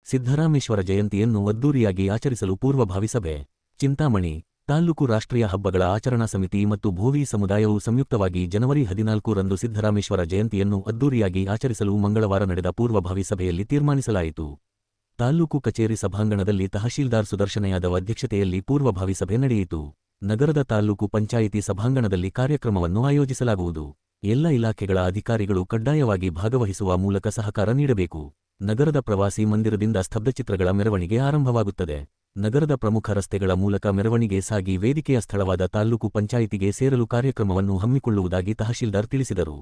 ಸಿದ್ದರಾಮೇಶ್ವರ ಜಯಂತಿಯನ್ನು ಅದ್ದೂರಿಯಾಗಿ ಆಚರಿಸಲು ಪೂರ್ವಭಾವಿ ಸಭೆ. ಚಿಂತಾಮಣಿ ತಾಲ್ಲೂಕು ರಾಷ್ಟ್ರೀಯ ಹಬ್ಬಗಳ ಆಚರಣಾ ಸಮಿತಿ ಮತ್ತು ಭೋವಿ ಸಮುದಾಯವು ಸಂಯುಕ್ತವಾಗಿ ಜನವರಿ 14ರಂದು ಸಿದ್ದರಾಮೇಶ್ವರ ಜಯಂತಿಯನ್ನು ಅದ್ದೂರಿಯಾಗಿ ಆಚರಿಸಲು ಮಂಗಳವಾರ ನಡೆದ ಪೂರ್ವಭಾವಿ ಸಭೆಯಲ್ಲಿ ತೀರ್ಮಾನಿಸಲಾಯಿತು. ತಾಲ್ಲೂಕು ಕಚೇರಿ ಸಭಾಂಗಣದಲ್ಲಿ ತಹಶೀಲ್ದಾರ್ ಸುದರ್ಶನ ಯಾದವ್ ಅಧ್ಯಕ್ಷತೆಯಲ್ಲಿ ಪೂರ್ವಭಾವಿ ಸಭೆ ನಡೆಯಿತು. ನಗರದ ತಾಲ್ಲೂಕು ಪಂಚಾಯಿತಿ ಸಭಾಂಗಣದಲ್ಲಿ ಕಾರ್ಯಕ್ರಮವನ್ನು ಆಯೋಜಿಸಲಾಗುವುದು. ಎಲ್ಲ ಇಲಾಖೆಗಳ ಅಧಿಕಾರಿಗಳು ಕಡ್ಡಾಯವಾಗಿ ಭಾಗವಹಿಸುವ ಮೂಲಕ ಸಹಕಾರ ನೀಡಬೇಕು. ನಗರದ ಪ್ರವಾಸಿ ಮಂದಿರದಿಂದ ಸ್ತಬ್ಧಚಿತ್ರಗಳ ಮೆರವಣಿಗೆ ಆರಂಭವಾಗುತ್ತದೆ. ನಗರದ ಪ್ರಮುಖ ರಸ್ತೆಗಳ ಮೂಲಕ ಮೆರವಣಿಗೆ ಸಾಗಿ ವೇದಿಕೆಯ ಸ್ಥಳವಾದ ತಾಲ್ಲೂಕು ಪಂಚಾಯಿತಿಗೆ ಸೇರಲು ಕಾರ್ಯಕ್ರಮವನ್ನು ಹಮ್ಮಿಕೊಳ್ಳುವುದಾಗಿ ತಹಶೀಲ್ದಾರ್ ತಿಳಿಸಿದರು.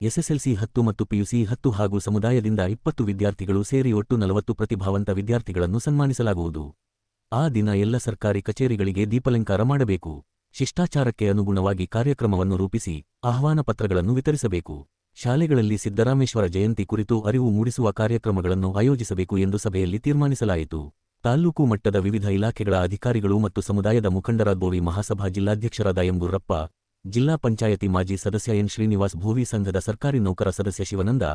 ಎಸ್ಎಸ್ಎಲ್ಸಿ 10 ಮತ್ತು ಪಿಯುಸಿ 10 ಹಾಗೂ ಸಮುದಾಯದಿಂದ 20 ವಿದ್ಯಾರ್ಥಿಗಳು ಸೇರಿ ಒಟ್ಟು 40 ಪ್ರತಿಭಾವಂತ ವಿದ್ಯಾರ್ಥಿಗಳನ್ನು ಸನ್ಮಾನಿಸಲಾಗುವುದು. ಆ ದಿನ ಎಲ್ಲ ಸರ್ಕಾರಿ ಕಚೇರಿಗಳಿಗೆ ದೀಪಾಲಂಕಾರ ಮಾಡಬೇಕು. ಶಿಷ್ಟಾಚಾರಕ್ಕೆ ಅನುಗುಣವಾಗಿ ಕಾರ್ಯಕ್ರಮವನ್ನು ರೂಪಿಸಿ ಆಹ್ವಾನ ಪತ್ರಗಳನ್ನು ವಿತರಿಸಬೇಕು. ಶಾಲೆಗಳಲ್ಲಿ ಸಿದ್ದರಾಮೇಶ್ವರ ಜಯಂತಿ ಕುರಿತು ಅರಿವು ಮೂಡಿಸುವ ಕಾರ್ಯಕ್ರಮಗಳನ್ನು ಆಯೋಜಿಸಬೇಕು ಎಂದು ಸಭೆಯಲ್ಲಿ ತೀರ್ಮಾನಿಸಲಾಯಿತು. ತಾಲ್ಲೂಕು ಮಟ್ಟದ ವಿವಿಧ ಇಲಾಖೆಗಳ ಅಧಿಕಾರಿಗಳು ಮತ್ತು ಸಮುದಾಯದ ಮುಖಂಡರಾದ ಭೋವಿ ಮಹಾಸಭಾ ಜಿಲ್ಲಾಧ್ಯಕ್ಷರಾದ ಎಂ ಗುರ್ರಪ್ಪ, ಜಿಲ್ಲಾ ಪಂಚಾಯತಿ ಮಾಜಿ ಸದಸ್ಯ ಎನ್ ಶ್ರೀನಿವಾಸ್, ಭೋವಿ ಸಂಘದ ಸರ್ಕಾರಿ ನೌಕರ ಸದಸ್ಯ ಶಿವನಂದ,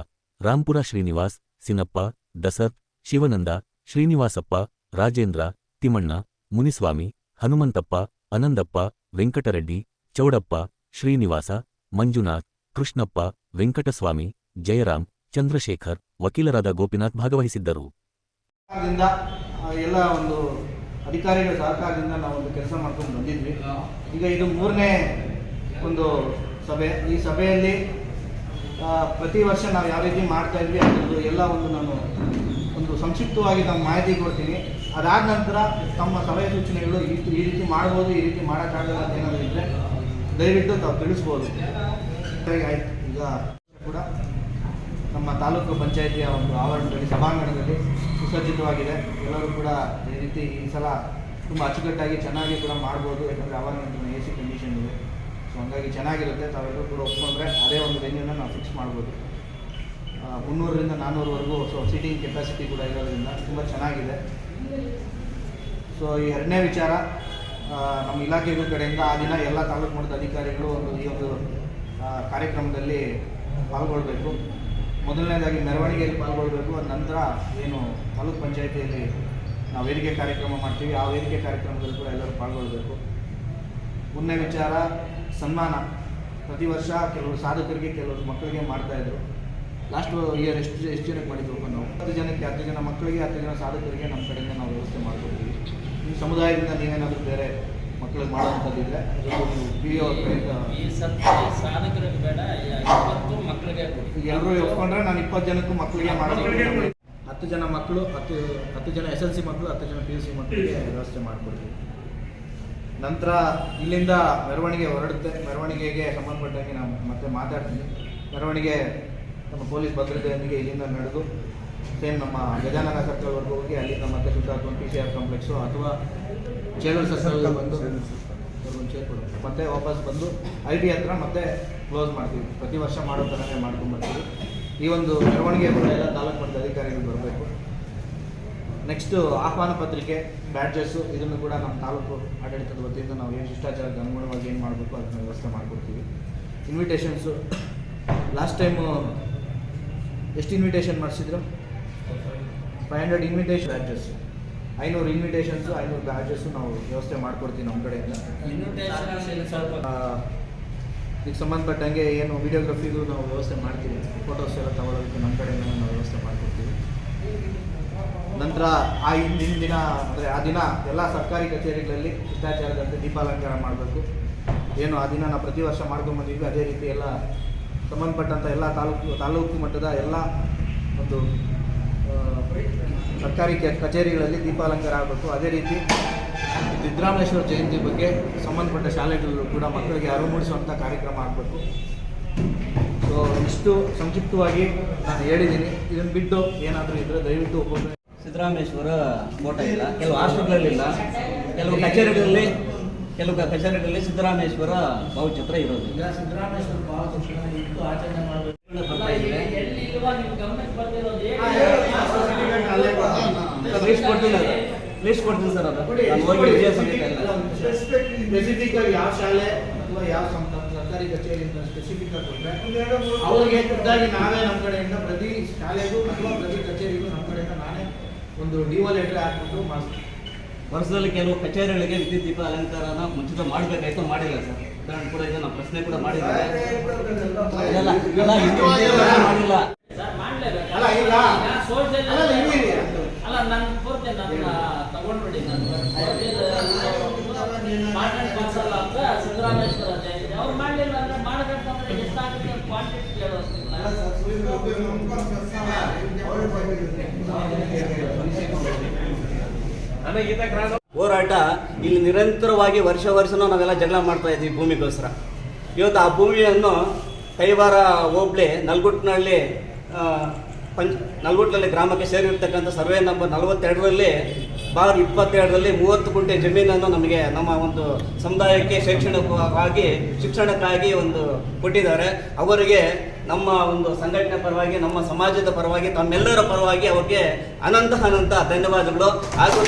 ರಾಂಪುರ ಶ್ರೀನಿವಾಸ್, ಸಿನಪ್ಪ, ದಸರಥ್, ಶಿವನಂದ, ಶ್ರೀನಿವಾಸಪ್ಪ, ರಾಜೇಂದ್ರ, ತಿಮ್ಮಣ್ಣ, ಮುನಿಸ್ವಾಮಿ, ಹನುಮಂತಪ್ಪ, ಅನಂದಪ್ಪ, ವೆಂಕಟರೆಡ್ಡಿ, ಚೌಡಪ್ಪ, ಶ್ರೀನಿವಾಸ, ಮಂಜುನಾಥ್, ಕೃಷ್ಣಪ್ಪ, ವೆಂಕಟಸ್ವಾಮಿ, ಜಯರಾಮ್, ಚಂದ್ರಶೇಖರ್, ವಕೀಲರಾದ ಗೋಪಿನಾಥ್ ಭಾಗವಹಿಸಿದ್ದರು. ಎಲ್ಲ ಒಂದು ಅಧಿಕಾರಿಗಳ ಸಹಕಾರದಿಂದ ನಾವು ಒಂದು ಕೆಲಸ ಮಾಡ್ಕೊಂಡು ಬಂದಿದ್ವಿ. ಈಗ ಇದು 3ನೇ ಒಂದು ಸಭೆ. ಈ ಸಭೆಯಲ್ಲಿ ಪ್ರತಿ ವರ್ಷ ನಾವು ಯಾವ ರೀತಿ ಮಾಡ್ತಾ ಇದ್ವಿ ಅನ್ನೋದು ಎಲ್ಲ ನಾನು ಒಂದು ಸಂಕ್ಷಿಪ್ತವಾಗಿ ನಮ್ಮ ಮಾಹಿತಿ ಕೊಡ್ತೀನಿ. ಅದಾದ ನಂತರ ತಮ್ಮ ಸಲಹೆ ಸೂಚನೆಗಳು ಈ ರೀತಿ ಮಾಡ್ಬೋದು, ಈ ರೀತಿ ಮಾಡೋಕ್ಕಾಗಲ್ಲ ಅಂತ ಏನಾದರೂ ಇದ್ದರೆ ದಯವಿಟ್ಟು ತಾವು ತಿಳಿಸ್ಬೋದು. ಈಗ ಕೂಡ ನಮ್ಮ ತಾಲೂಕು ಪಂಚಾಯಿತಿಯ ಒಂದು ಆವರಣದಲ್ಲಿ ಸಭಾಂಗಣದಲ್ಲಿ ಸುಸಜ್ಜಿತವಾಗಿದೆ. ಎಲ್ಲರೂ ಕೂಡ ಈ ರೀತಿ ಈ ಸಲ ತುಂಬ ಅಚ್ಚುಕಟ್ಟಾಗಿ ಚೆನ್ನಾಗಿ ಕೂಡ ಮಾಡ್ಬೋದು. ಯಾಕಂದರೆ ಆವರಣ AC ಕಂಡೀಷನ್ ಇದೆ. ಸೊ ಹಾಗಾಗಿ ಚೆನ್ನಾಗಿರುತ್ತೆ. ತಾವೆಲ್ಲರೂ ಕೂಡ ಒಪ್ಕೊಂಡ್ರೆ ಅದೇ ಒಂದು ವೆನ್ಯೂನ ನಾವು ಫಿಕ್ಸ್ ಮಾಡ್ಬೋದು. 300ರಿಂದ 400ವರೆಗೂ ಸೀಟಿಂಗ್ ಕೆಪಾಸಿಟಿ ಕೂಡ ಇರೋದ್ರಿಂದ ತುಂಬ ಚೆನ್ನಾಗಿದೆ. ಸೊ ಈ 2ನೇ ವಿಚಾರ, ನಮ್ಮ ಇಲಾಖೆಗಳ ಕಡೆಯಿಂದ ಆ ದಿನ ಎಲ್ಲ ತಾಲೂಕು ಮಟ್ಟದ ಅಧಿಕಾರಿಗಳು ಈ ಒಂದು ಕಾರ್ಯಕ್ರಮದಲ್ಲಿ ಪಾಲ್ಗೊಳ್ಬೇಕು. ಮೊದಲನೇದಾಗಿ ಮೆರವಣಿಗೆಯಲ್ಲಿ ಪಾಲ್ಗೊಳ್ಬೇಕು. ಅದ ನಂತರ ಏನು ತಾಲೂಕು ಪಂಚಾಯಿತಿಯಲ್ಲಿ ನಾವು ವೇದಿಕೆ ಕಾರ್ಯಕ್ರಮ ಮಾಡ್ತೀವಿ, ಆ ವೇದಿಕೆ ಕಾರ್ಯಕ್ರಮದಲ್ಲಿ ಕೂಡ ಎಲ್ಲರೂ ಪಾಲ್ಗೊಳ್ಬೇಕು. 3ನೇ ವಿಚಾರ, ಸನ್ಮಾನ. ಪ್ರತಿ ವರ್ಷ ಕೆಲವರು ಸಾಧಕರಿಗೆ, ಕೆಲವರು ಮಕ್ಕಳಿಗೆ ಮಾಡ್ತಾಯಿದ್ರು. ಲಾಸ್ಟ್ ಇಯರ್ ಎಷ್ಟು ಜನಕ್ಕೆ ಮಾಡಿದ್ರು ನಾವು 10 ಜನಕ್ಕೆ 10 ಜನ ಮಕ್ಕಳಿಗೆ, 10 ಜನ ಸಾಧಕರಿಗೆ ನಮ್ಮ ಕಡೆಯಿಂದ ನಾವು ವ್ಯವಸ್ಥೆ ಮಾಡ್ಕೊಡ್ತೀವಿ. ಈ ಸಮುದಾಯದಿಂದ ನೀವೇನಾದರೂ ಬೇರೆ ಮಕ್ಕಳಿಗೆ ಮಾಡೋಂಥದ್ದಿದ್ರೆ ಎಲ್ಲರೂ ಒಪ್ಕೊಂಡ್ರೆ ನಾನು 20 ಜನಕ್ಕೂ ಮಕ್ಕಳಿಗೆ ಮಾಡೋದು. 10 ಜನ ಮಕ್ಕಳು, 10 ಜನ SLC ಮಕ್ಕಳು, 10 ಜನ PUC ಮಕ್ಕಳಿಗೆ ವ್ಯವಸ್ಥೆ ಮಾಡಿಕೊಡ್ತೀವಿ. ನಂತರ ಇಲ್ಲಿಂದ ಮೆರವಣಿಗೆ ಹೊರಡುತ್ತೆ. ಮೆರವಣಿಗೆಗೆ ಸಂಬಂಧಪಟ್ಟಂಗೆ ನಾನು ಮತ್ತೆ ಮಾತಾಡ್ತೀನಿ. ಮೆರವಣಿಗೆ ನಮ್ಮ ಪೊಲೀಸ್ ಭದ್ರತೆಯೊಂದಿಗೆ ಇಲ್ಲಿಂದ ನಡೆದು ಸೇಮ್ ನಮ್ಮ ಗಜಾನನ ಸರ್ಕಲ್ವರೆಗೂ ಹೋಗಿ ಅಲ್ಲಿಂದ ಮತ್ತೆ ಸುತ್ತಾಕೊಂಡು PCR ಕಾಂಪ್ಲೆಕ್ಸು ಅಥವಾ ಚೇಲೂರು ಸರ್ಕಲ್ ಬಂದು ಮತ್ತೆ ವಾಪಸ್ ಬಂದು IT ಹತ್ರ ಮತ್ತೆ ಕ್ಲೋಸ್ ಮಾಡ್ತೀವಿ. ಪ್ರತಿ ವರ್ಷ ಮಾಡೋ ಥರನೇ ಮಾಡ್ಕೊಂಡ್ಬರ್ತೀವಿ. ಈ ಒಂದು ಮೆರವಣಿಗೆ ಕೂಡ ಎಲ್ಲ ತಾಲೂಕು ಮಟ್ಟದ ಅಧಿಕಾರಿಗಳು ಬರಬೇಕು. ನೆಕ್ಸ್ಟು ಆಹ್ವಾನ ಪತ್ರಿಕೆ, ಬ್ಯಾಡ್ಜಸ್ಸು, ಇದನ್ನು ಕೂಡ ನಮ್ಮ ತಾಲೂಕು ಆಡಳಿತದ ವತಿಯಿಂದ ನಾವು ಏನು ಶಿಷ್ಟಾಚಾರಕ್ಕೆ ಅನುಗುಣವಾಗಿ ಏನು ಮಾಡಬೇಕು ಅದನ್ನು ವ್ಯವಸ್ಥೆ ಮಾಡಿಕೊಡ್ತೀವಿ. ಇನ್ವಿಟೇಷನ್ಸು ಲಾಸ್ಟ್ ಟೈಮು ಎಷ್ಟು ಇನ್ವಿಟೇಷನ್ ಮಾಡಿಸಿದ್ರು? 500 ಇನ್ವಿಟೇಷನ್ ಬ್ಯಾಡ್ಜಸ್ಸು, 500 ಇನ್ವಿಟೇಷನ್ಸು, 500 ಬ್ಯಾಡ್ಜಸ್ಸು ನಾವು ವ್ಯವಸ್ಥೆ ಮಾಡಿಕೊಡ್ತೀವಿ ನಮ್ಮ ಕಡೆಯಿಂದ. ಇದಕ್ಕೆ ಸಂಬಂಧಪಟ್ಟಂಗೆ ಏನು ವಿಡಿಯೋಗ್ರಫಿಗೂ ನಾವು ವ್ಯವಸ್ಥೆ ಮಾಡ್ತೀವಿ. ಫೋಟೋಸ್ ಎಲ್ಲ ತಗೊಳ್ಳೋದಕ್ಕೆ ನಮ್ಮ ಕಡೆಯಿಂದ ನಾವು ವ್ಯವಸ್ಥೆ ಮಾಡಿಕೊಡ್ತೀವಿ. ನಂತರ ಹಿಂದಿನ ದಿನ ಅಂದರೆ ಆ ದಿನ ಎಲ್ಲ ಸರ್ಕಾರಿ ಕಚೇರಿಗಳಲ್ಲಿ ಶಿಷ್ಟಾಚಾರದಂತೆ ದೀಪಾಲಂಕಾರ ಮಾಡಬೇಕು. ಏನು ಆ ದಿನ ನಾವು ಪ್ರತಿ ವರ್ಷ ಮಾಡ್ಕೊಂಬಂದಿದ್ವಿ, ಅದೇ ರೀತಿ ಎಲ್ಲ ಸಂಬಂಧಪಟ್ಟಂಥ ಎಲ್ಲ ತಾಲೂಕು ಮಟ್ಟದ ಎಲ್ಲ ಒಂದು ಸರ್ಕಾರಿ ಕಚೇರಿಗಳಲ್ಲಿ ದೀಪಾಲಂಕಾರ ಆಗಬೇಕು. ಅದೇ ರೀತಿ ಸಿದ್ದರಾಮೇಶ್ವರ ಜಯಂತಿ ಬಗ್ಗೆ ಸಂಬಂಧಪಟ್ಟ ಶಾಲೆಗಳಲ್ಲೂ ಕೂಡ ಮಕ್ಕಳಿಗೆ ಅರಿವು ಮೂಡಿಸುವಂಥ ಕಾರ್ಯಕ್ರಮ ಆಗಬೇಕು. ಸೊ ಇಷ್ಟು ಸಂಕ್ಷಿಪ್ತವಾಗಿ ನಾನು ಹೇಳಿದ್ದೀನಿ. ಇದನ್ನು ಬಿಟ್ಟು ಏನಾದರೂ ಇದ್ದರೆ ದಯವಿಟ್ಟು ಒಬ್ಬೊಬ್ಬರು. ಸಿದ್ದರಾಮೇಶ್ವರ ಫೋಟೋ ಇಲ್ಲ, ಕೆಲವು ಹಾಸ್ಪಿಟ್ಲಲ್ಲಿಲ್ಲ, ಕೆಲವು ಕಚೇರಿಗಳಲ್ಲಿ ಸಿದ್ದರಾಮೇಶ್ವರ ಭಾವಚಿತ್ರ ಇರೋದು. ಈಗ ಸಿದ್ದರಾಮೇಶ್ವರ ಭಾವಚಿತ್ರ ಇಟ್ಟು ಆಚರಣೆ ಮಾಡಬೇಕು ಬರ್ತಾ ಇದೆ. ಲಿಸ್ಟ್ ಕೊಡ್ತೀನಿ ಸರ್. ಅದು ಸ್ಪೆಸಿಫಿಕ್ ಆಗಿ ಯಾವ ಶಾಲೆ ಅಥವಾ ಯಾವ ಸರ್ಕಾರಿ ಕಚೇರಿಯಿಂದ ಸ್ಪೆಸಿಫಿಕ್ ಆಗಿ ಕೊಟ್ಟರೆ ಅವ್ರಿಗೆ ಖುದ್ದಾಗಿ ನಾವೇ ನಮ್ಮ ಕಡೆಯಿಂದ ಪ್ರತಿ ಶಾಲೆಗೂ ಅಥವಾ ಪ್ರತಿ ಕಚೇರಿಗೂ ನಮ್ಮ ಕಡೆಯಿಂದ ನಾನೇ ಒಂದು ಡಿಒ ಲೆಟರ್ ಹಾಕ್ಬಿಟ್ಟು ಮಾಡ್ತೀವಿ. ವರ್ಷದಲ್ಲಿ ಕೆಲವು ಕಚೇರಿಗಳಿಗೆ ವಿದ್ಯುತ್ ದೀಪ ಅಲಂಕಾರನ ಮುಂಚಿತ ಮಾಡಬೇಕಾಯ್ತು, ಮಾಡಿಲ್ಲ ಸರ್. ಉದಾಹರಣೆ ಕೂಡ ಇದೆ, ನಾವು ಪ್ರಶ್ನೆ ಕೂಡ ಮಾಡಿದ್ದೇವೆ. ಮಾಡಿಲ್ಲ. ಅಲ್ಲ ಈಗ ಅಲ್ಲ ಇರಿ. ಅಲ್ಲ ನಾನು ಪೂರ್ತಿ ನನ್ನ ತಗೊಂಡ್ಬಿಡಿ ಪಾರ್ಸಲ್ ಅಂತ ಸಿದ್ದರಾಮೇಶ್ವರ ಜಯಂತಿ ಅವ್ರು ಮಾಡಲಿಲ್ಲ ಅಂದ್ರೆ ಮಾಡಬೇಕಂದ್ರೆ ಎಷ್ಟಾಗುತ್ತೆ ಕ್ವಾಂಟಿಟಿ ಕೇಳೋದು. ಹೋರಾಟ ಇಲ್ಲಿ ನಿರಂತರವಾಗಿ ವರ್ಷನೂ ನಾವೆಲ್ಲ ಜಗಳ ಮಾಡ್ತಾ ಇದ್ದೀವಿ ಭೂಮಿಗೋಸ್ಕರ. ಇವತ್ತು ಆ ಭೂಮಿಯನ್ನು ಕೈವಾರ ಹೋಬಳಿ ನಲ್ಗುಟ್ನಹಳ್ಳಿ ನಲ್ಗುಟ್ನಲ್ಲಿ ಗ್ರಾಮಕ್ಕೆ ಸೇರಿರ್ತಕ್ಕಂಥ ಸರ್ವೆ ನಂಬರ್ 42ರಲ್ಲಿ ಬಾರ್ 22ರಲ್ಲಿ 30 ಗುಂಟೆ ಜಮೀನನ್ನು ನಮಗೆ ನಮ್ಮ ಒಂದು ಸಮುದಾಯಕ್ಕೆ ಶಿಕ್ಷಣಕ್ಕಾಗಿ ಒಂದು ಕೊಟ್ಟಿದ್ದಾರೆ. ಅವರಿಗೆ ನಮ್ಮ ಒಂದು ಸಂಘಟನೆ ಪರವಾಗಿ, ನಮ್ಮ ಸಮಾಜದ ಪರವಾಗಿ, ತಮ್ಮೆಲ್ಲರ ಪರವಾಗಿ ಅವರಿಗೆ ಅನಂತ ಧನ್ಯವಾದಗಳು. ಹಾಗೂ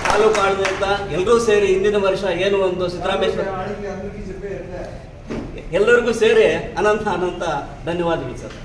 ತಾಲೂಕು ಆಡಳಿತ ಎಲ್ಲರೂ ಸೇರಿ ಹಿಂದಿನ ವರ್ಷ ಏನು ಒಂದು ಸಿದ್ದರಾಮೇಶ್ವರ ಎಲ್ಲರಿಗೂ ಸೇರಿ ಅನಂತ ಧನ್ಯವಾದಗಳು ಸರ್.